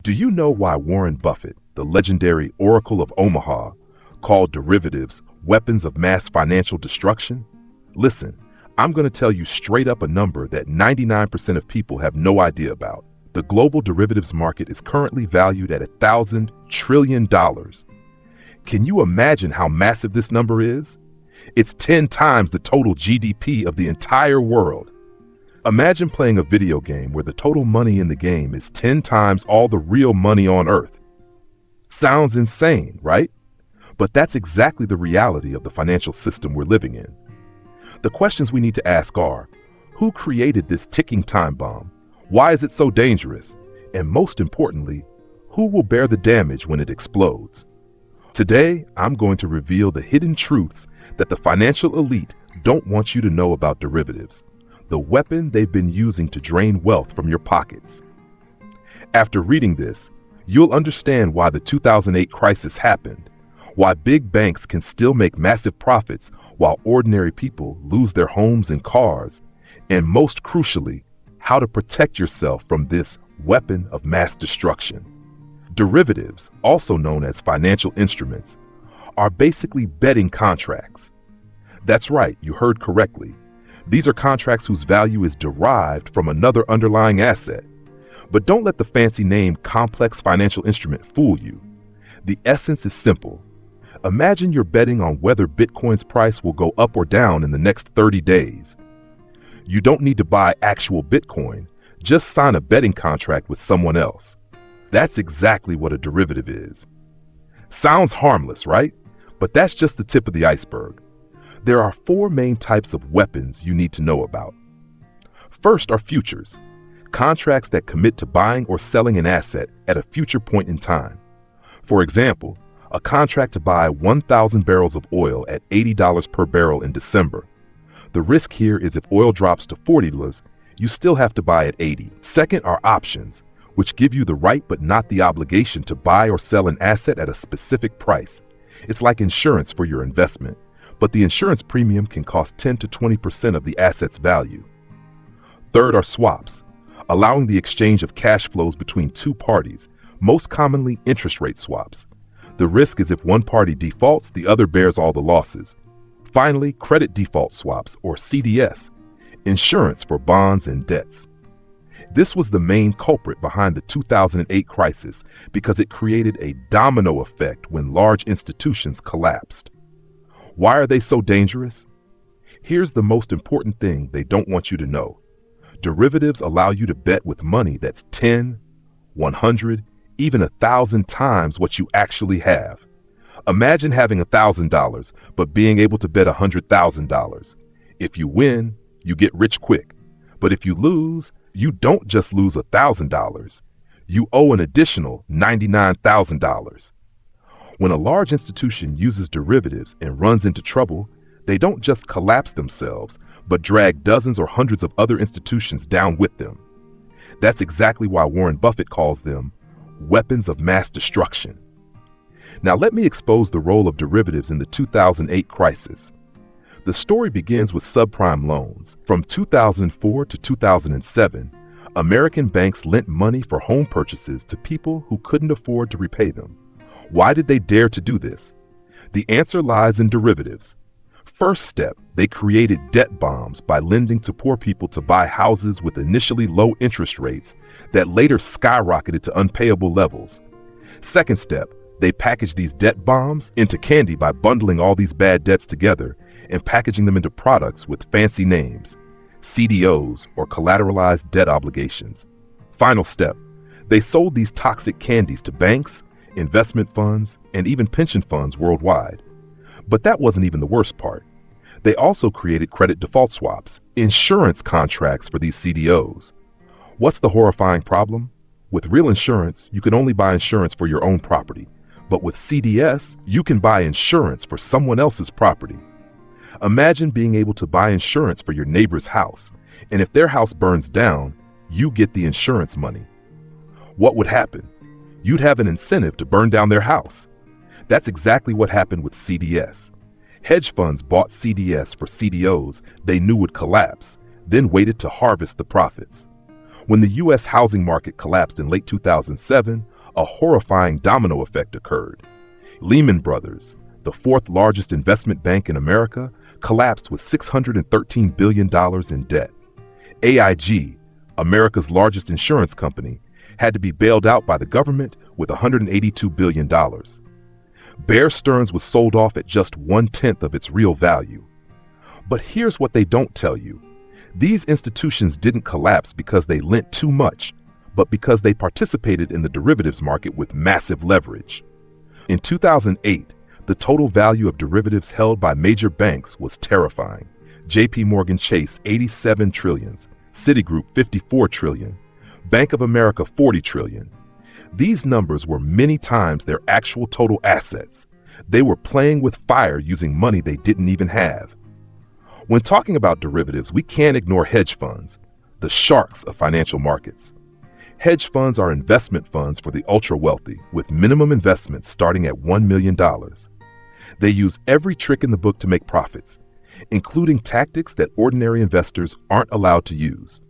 Do you know why Warren Buffett, the legendary Oracle of Omaha, called derivatives weapons of mass financial destruction? Listen, I'm going to tell you straight up a number that 99% of people have no idea about. The global derivatives market is currently valued at $1,000 trillion. Can you imagine how massive this number is? It's 10 times the total GDP of the entire world. Imagine playing a video game where the total money in the game is 10 times all the real money on Earth. Sounds insane, right? But that's exactly the reality of the financial system we're living in. The questions we need to ask are, who created this ticking time bomb? Why is it so dangerous? And most importantly, who will bear the damage when it explodes? Today, I'm going to reveal the hidden truths that the financial elite don't want you to know about derivatives, the weapon they've been using to drain wealth from your pockets. After reading this, you'll understand why the 2008 crisis happened, why big banks can still make massive profits while ordinary people lose their homes and cars, and most crucially, how to protect yourself from this weapon of mass destruction. Derivatives, also known as financial instruments, are basically betting contracts. That's right, you heard correctly. These are contracts whose value is derived from another underlying asset. But don't let the fancy name complex financial instrument fool you. The essence is simple. Imagine you're betting on whether Bitcoin's price will go up or down in the next 30 days. You don't need to buy actual Bitcoin, just sign a betting contract with someone else. That's exactly what a derivative is. Sounds harmless, right? But that's just the tip of the iceberg. There are four main types of weapons you need to know about. First are futures, contracts that commit to buying or selling an asset at a future point in time. For example, a contract to buy 1,000 barrels of oil at $80 per barrel in December. The risk here is if oil drops to $40, you still have to buy at $80. Second are options, which give you the right but not the obligation to buy or sell an asset at a specific price. It's like insurance for your investment, but the insurance premium can cost 10 to 20% of the asset's value. Third are swaps, allowing the exchange of cash flows between two parties, most commonly interest rate swaps. The risk is if one party defaults, the other bears all the losses. Finally, credit default swaps, or CDS, insurance for bonds and debts. This was the main culprit behind the 2008 crisis because it created a domino effect when large institutions collapsed. Why are they so dangerous? Here's the most important thing they don't want you to know. Derivatives allow you to bet with money that's 10, 100, even 1,000 times what you actually have. Imagine having $1,000, but being able to bet $100,000. If you win, you get rich quick. But if you lose, you don't just lose $1,000. You owe an additional $99,000. When a large institution uses derivatives and runs into trouble, they don't just collapse themselves, but drag dozens or hundreds of other institutions down with them. That's exactly why Warren Buffett calls them weapons of mass destruction. Now let me expose the role of derivatives in the 2008 crisis. The story begins with subprime loans. From 2004 to 2007, American banks lent money for home purchases to people who couldn't afford to repay them. Why did they dare to do this? The answer lies in derivatives. First step, they created debt bombs by lending to poor people to buy houses with initially low interest rates that later skyrocketed to unpayable levels. Second step, they packaged these debt bombs into candy by bundling all these bad debts together and packaging them into products with fancy names, CDOs or collateralized debt obligations. Final step, they sold these toxic candies to banks, investment funds, and even pension funds worldwide. But that wasn't even the worst part. They also created credit default swaps, insurance contracts for these CDOs. What's the horrifying problem? With real insurance, you can only buy insurance for your own property. But with CDS, you can buy insurance for someone else's property. Imagine being able to buy insurance for your neighbor's house, and if their house burns down, you get the insurance money. What would happen? You'd have an incentive to burn down their house. That's exactly what happened with CDS. Hedge funds bought CDS for CDOs they knew would collapse, then waited to harvest the profits. When the U.S. housing market collapsed in late 2007, a horrifying domino effect occurred. Lehman Brothers, the fourth largest investment bank in America, collapsed with $613 billion in debt. AIG, America's largest insurance company, had to be bailed out by the government with $182 billion. Bear Stearns was sold off at just 1/10 of its real value. But here's what they don't tell you. These institutions didn't collapse because they lent too much, but because they participated in the derivatives market with massive leverage. In 2008, the total value of derivatives held by major banks was terrifying. JP Morgan Chase, 87 trillion, Citigroup, 54 trillion, Bank of America, 40 trillion. These numbers were many times their actual total assets. They were playing with fire using money they didn't even have. When talking about derivatives, we can't ignore hedge funds, the sharks of financial markets. Hedge funds are investment funds for the ultra-wealthy, with minimum investments starting at $1 million. They use every trick in the book to make profits, including tactics that ordinary investors aren't allowed to use.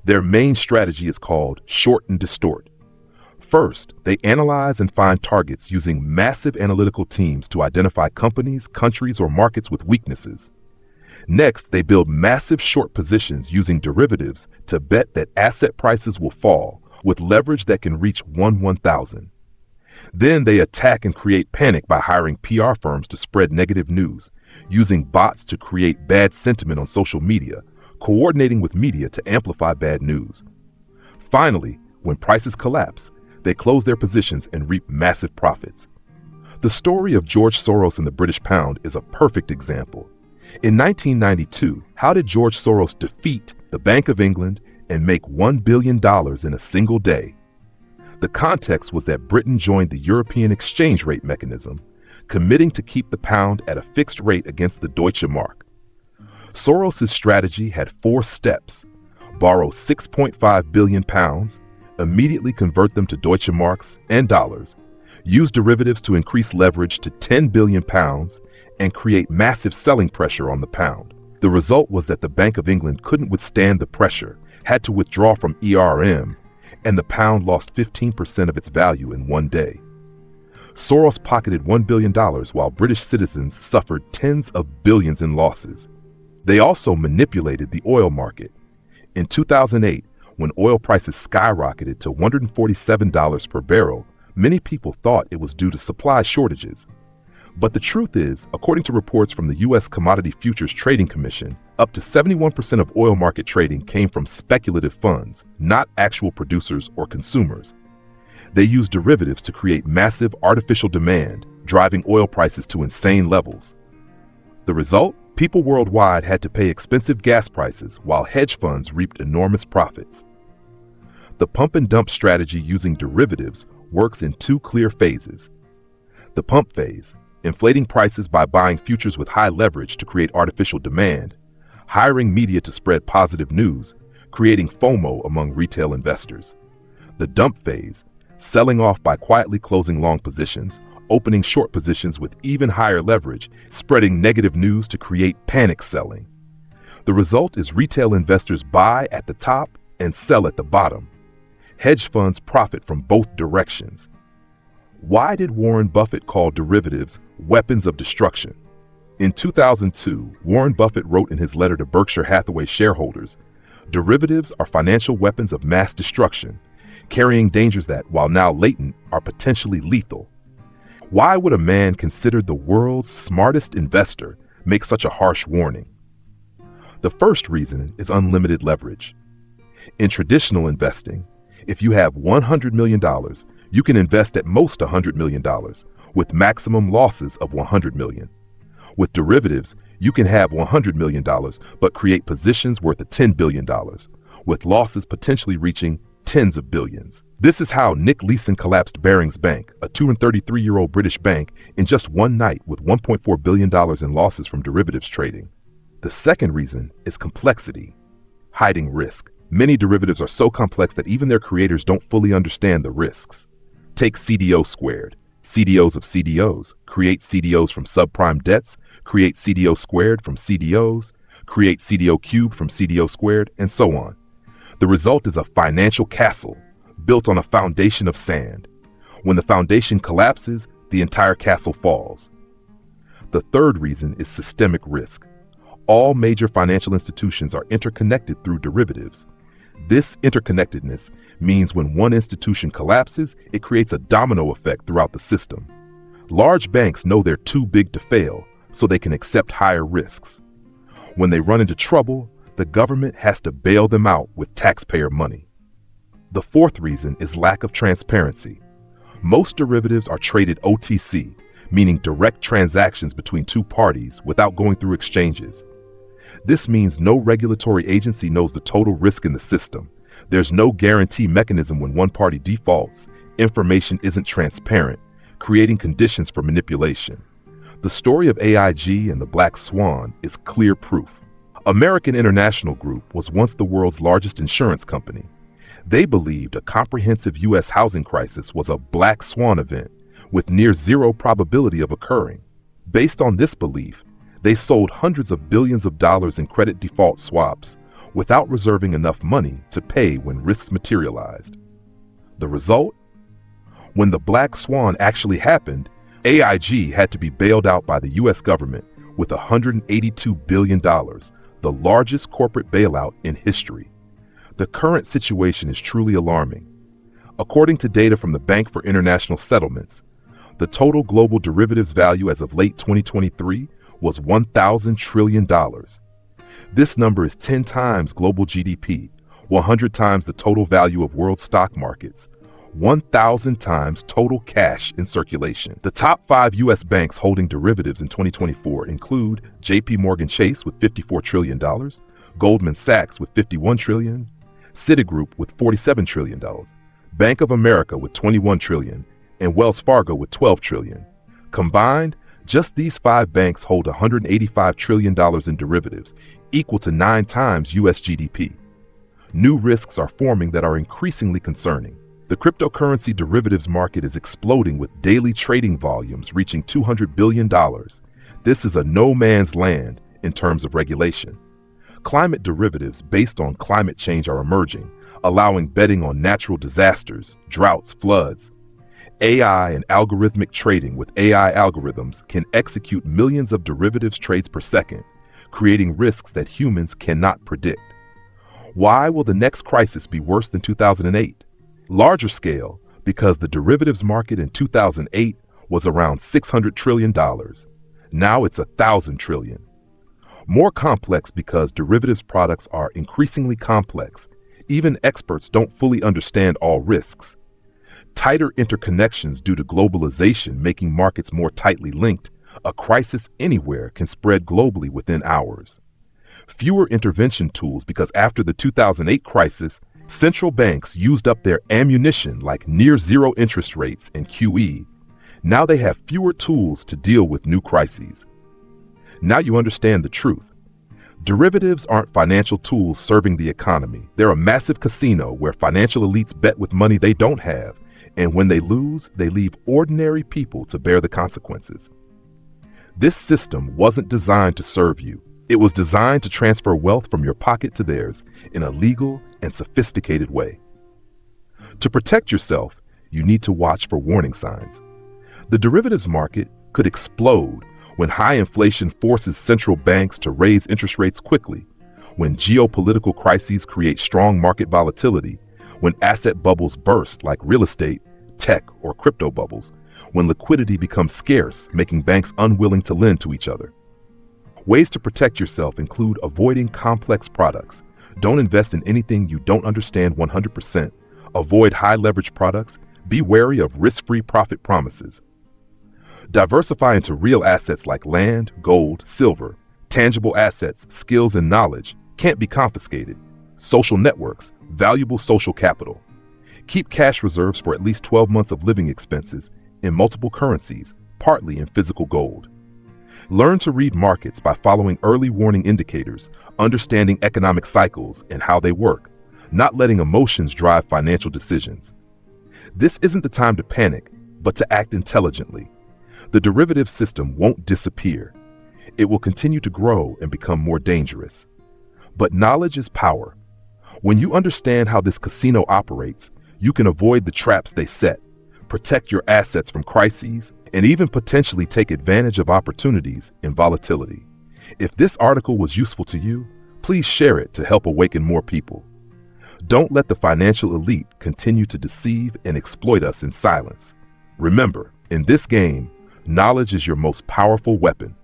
Their main strategy is called short and distort. First, they analyze and find targets using massive analytical teams to identify companies, countries, or markets with weaknesses. Next, they build massive short positions using derivatives to bet that asset prices will fall, with leverage that can reach 1/1000. Then they attack and create panic by hiring PR firms to spread negative news, using bots to create bad sentiment on social media, coordinating with media to amplify bad news. Finally, when prices collapse, they close their positions and reap massive profits. The story of George Soros and the British pound is a perfect example. In 1992, how did George Soros defeat the Bank of England and make $1 billion in a single day? The context was that Britain joined the European exchange rate mechanism, committing to keep the pound at a fixed rate against the Deutsche Mark. Soros' strategy had 4 steps: borrow 6.5 billion pounds, immediately convert them to Deutsche Marks and dollars, use derivatives to increase leverage to 10 billion pounds, and create massive selling pressure on the pound. The result was that the Bank of England couldn't withstand the pressure, had to withdraw from ERM, and the pound lost 15% of its value in one day. Soros pocketed $1 billion while British citizens suffered tens of billions in losses. They also manipulated the oil market. In 2008, when oil prices skyrocketed to $147 per barrel, many people thought it was due to supply shortages. But the truth is, according to reports from the U.S. Commodity Futures Trading Commission, up to 71% of oil market trading came from speculative funds, not actual producers or consumers. They used derivatives to create massive artificial demand, driving oil prices to insane levels. The result? People worldwide had to pay expensive gas prices while hedge funds reaped enormous profits. The pump and dump strategy using derivatives works in 2 clear phases. The pump phase, inflating prices by buying futures with high leverage to create artificial demand, hiring media to spread positive news, creating FOMO among retail investors. The dump phase, selling off by quietly closing long positions, opening short positions with even higher leverage, spreading negative news to create panic selling. The result is retail investors buy at the top and sell at the bottom. Hedge funds profit from both directions. Why did Warren Buffett call derivatives weapons of destruction? In 2002, Warren Buffett wrote in his letter to Berkshire Hathaway shareholders, "Derivatives are financial weapons of mass destruction, carrying dangers that, while now latent, are potentially lethal." Why would a man considered the world's smartest investor make such a harsh warning? The first reason is unlimited leverage. In traditional investing, if you have $100 million, you can invest at most $100 million, with maximum losses of $100 million. With derivatives, you can have $100 million, but create positions worth $10 billion, with losses potentially reaching tens of billions. This is how Nick Leeson collapsed Barings Bank, a 233-year-old British bank, in just one night with $1.4 billion in losses from derivatives trading. The second reason is complexity, hiding risk. Many derivatives are so complex that even their creators don't fully understand the risks. Take CDO squared. CDOs of CDOs. Create CDOs from subprime debts. Create CDO squared from CDOs. Create CDO cubed from CDO squared, and so on. The result is a financial castle built on a foundation of sand. When the foundation collapses, the entire castle falls. The third reason is systemic risk. All major financial institutions are interconnected through derivatives. This interconnectedness means when one institution collapses, it creates a domino effect throughout the system. Large banks know they're too big to fail, so they can accept higher risks. When they run into trouble, the government has to bail them out with taxpayer money. The fourth reason is lack of transparency. Most derivatives are traded OTC, meaning direct transactions between two parties without going through exchanges. This means no regulatory agency knows the total risk in the system. There's no guarantee mechanism when one party defaults. Information isn't transparent, creating conditions for manipulation. The story of AIG and the Black Swan is clear proof. American International Group was once the world's largest insurance company. They believed a comprehensive U.S. housing crisis was a black swan event with near zero probability of occurring. Based on this belief, they sold hundreds of billions of dollars in credit default swaps without reserving enough money to pay when risks materialized. The result? When the black swan actually happened, AIG had to be bailed out by the U.S. government with $182 billion, the largest corporate bailout in history. The current situation is truly alarming. According to data from the Bank for International Settlements, the total global derivatives value as of late 2023 was $1,000 trillion. This number is 10 times global GDP, 100 times the total value of world stock markets, 1,000 times total cash in circulation. The top 5 U.S. banks holding derivatives in 2024 include J.P. Morgan Chase with $54 trillion, Goldman Sachs with $51 trillion, Citigroup with $47 trillion, Bank of America with $21 trillion, and Wells Fargo with $12 trillion. Combined, just these 5 banks hold $185 trillion in derivatives, equal to 9 times U.S. GDP. New risks are forming that are increasingly concerning. The cryptocurrency derivatives market is exploding with daily trading volumes reaching $200 billion. This is a no man's land in terms of regulation. Climate derivatives based on climate change are emerging, allowing betting on natural disasters, droughts, floods. AI and algorithmic trading with AI algorithms can execute millions of derivatives trades per second, creating risks that humans cannot predict. Why will the next crisis be worse than 2008? Larger scale, because the derivatives market in 2008 was around $600 trillion. Now it's 1,000 trillion. More complex because derivatives products are increasingly complex. Even experts don't fully understand all risks. Tighter interconnections due to globalization making markets more tightly linked, a crisis anywhere can spread globally within hours. Fewer intervention tools because after the 2008 crisis, central banks used up their ammunition like near zero interest rates and QE. Now they have fewer tools to deal with new crises. Now you understand the truth. Derivatives aren't financial tools serving the economy. They're a massive casino where financial elites bet with money they don't have, and when they lose, they leave ordinary people to bear the consequences. This system wasn't designed to serve you. It was designed to transfer wealth from your pocket to theirs in a legal and sophisticated way. To protect yourself, you need to watch for warning signs. The derivatives market could explode when high inflation forces central banks to raise interest rates quickly, when geopolitical crises create strong market volatility, when asset bubbles burst like real estate, tech, or crypto bubbles, when liquidity becomes scarce, making banks unwilling to lend to each other. Ways to protect yourself include avoiding complex products. Don't invest in anything you don't understand 100%. Avoid high leverage products. Be wary of risk-free profit promises. Diversify into real assets like land, gold, silver. Tangible assets, skills, and knowledge can't be confiscated. Social networks, valuable social capital. Keep cash reserves for at least 12 months of living expenses in multiple currencies, partly in physical gold. Learn to read markets by following early warning indicators, understanding economic cycles and how they work, not letting emotions drive financial decisions. This isn't the time to panic, but to act intelligently. The derivative system won't disappear. It will continue to grow and become more dangerous. But knowledge is power. When you understand how this casino operates, you can avoid the traps they set, protect your assets from crises, and even potentially take advantage of opportunities in volatility. If this article was useful to you, please share it to help awaken more people. Don't let the financial elite continue to deceive and exploit us in silence. Remember, in this game, knowledge is your most powerful weapon.